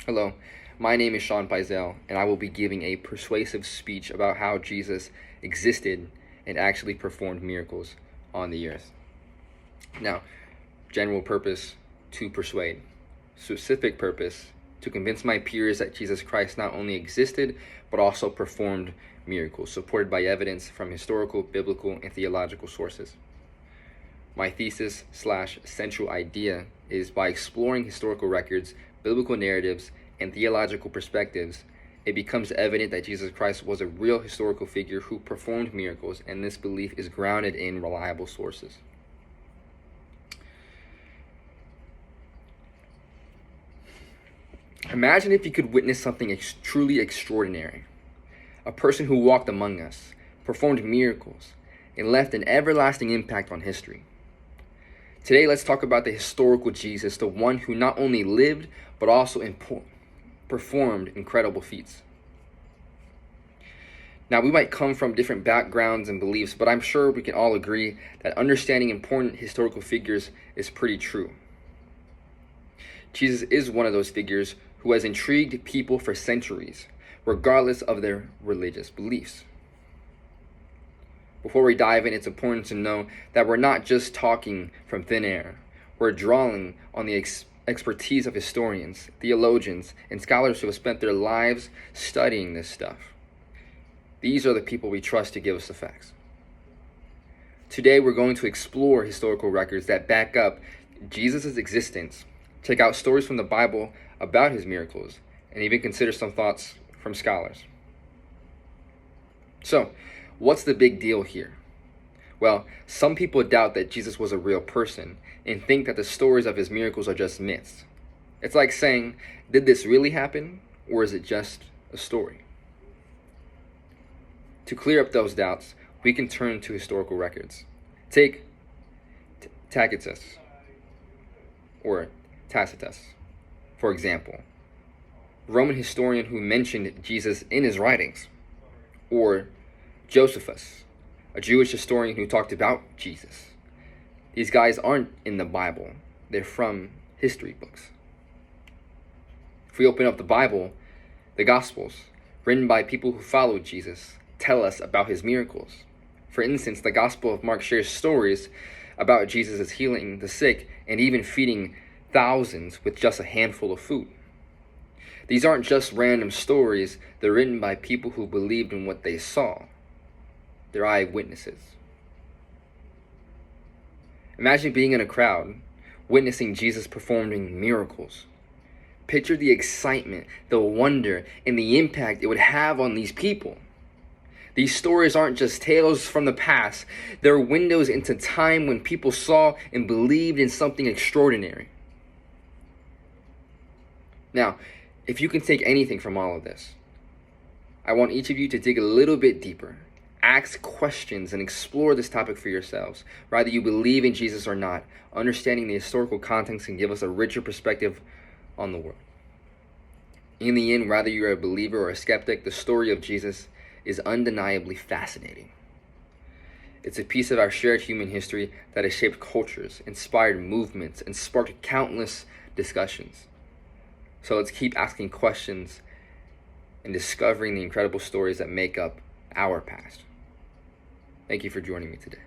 Hello, my name is Sean Pizell, and I will be giving a persuasive speech about how Jesus existed and actually performed miracles on the earth. Now, general purpose, to persuade. Specific purpose, to convince my peers that Jesus Christ not only existed, but also performed miracles, supported by evidence from historical, biblical, and theological sources. My thesis / central idea is by exploring historical records, biblical narratives, and theological perspectives, it becomes evident that Jesus Christ was a real historical figure who performed miracles, and this belief is grounded in reliable sources. Imagine if you could witness something truly extraordinary. A person who walked among us, performed miracles, and left an everlasting impact on history. Today, let's talk about the historical Jesus, the one who not only lived, but also performed incredible feats. Now, we might come from different backgrounds and beliefs, but I'm sure we can all agree that understanding important historical figures is pretty true. Jesus is one of those figures who has intrigued people for centuries, regardless of their religious beliefs. Before we dive in, it's important to know that we're not just talking from thin air. We're drawing on the expertise of historians, theologians, and scholars who have spent their lives studying this stuff. These are the people we trust to give us the facts. Today, we're going to explore historical records that back up Jesus' existence, check out stories from the Bible about his miracles, and even consider some thoughts from scholars. So, what's the big deal here? Well, some people doubt that Jesus was a real person and think that the stories of his miracles are just myths. It's like saying, did this really happen, or is it just a story? To clear up those doubts, we can turn to historical records. Take Tacitus, or Tacitus, for example, Roman historian who mentioned Jesus in his writings, or Josephus, a Jewish historian who talked about Jesus. These guys aren't in the Bible, they're from history books. If we open up the Bible, the Gospels, written by people who followed Jesus, tell us about his miracles. For instance, the Gospel of Mark shares stories about Jesus' healing the sick and even feeding thousands with just a handful of food. These aren't just random stories, they're written by people who believed in what they saw. They're eyewitnesses. Imagine being in a crowd, witnessing Jesus performing miracles. Picture the excitement, the wonder, and the impact it would have on these people. These stories aren't just tales from the past, they're windows into time when people saw and believed in something extraordinary. Now, if you can take anything from all of this, I want each of you to dig a little bit deeper. Ask questions and explore this topic for yourselves. Whether you believe in Jesus or not, understanding the historical context can give us a richer perspective on the world. In the end, whether you're a believer or a skeptic, the story of Jesus is undeniably fascinating. It's a piece of our shared human history that has shaped cultures, inspired movements, and sparked countless discussions. So let's keep asking questions and discovering the incredible stories that make up our past. Thank you for joining me today.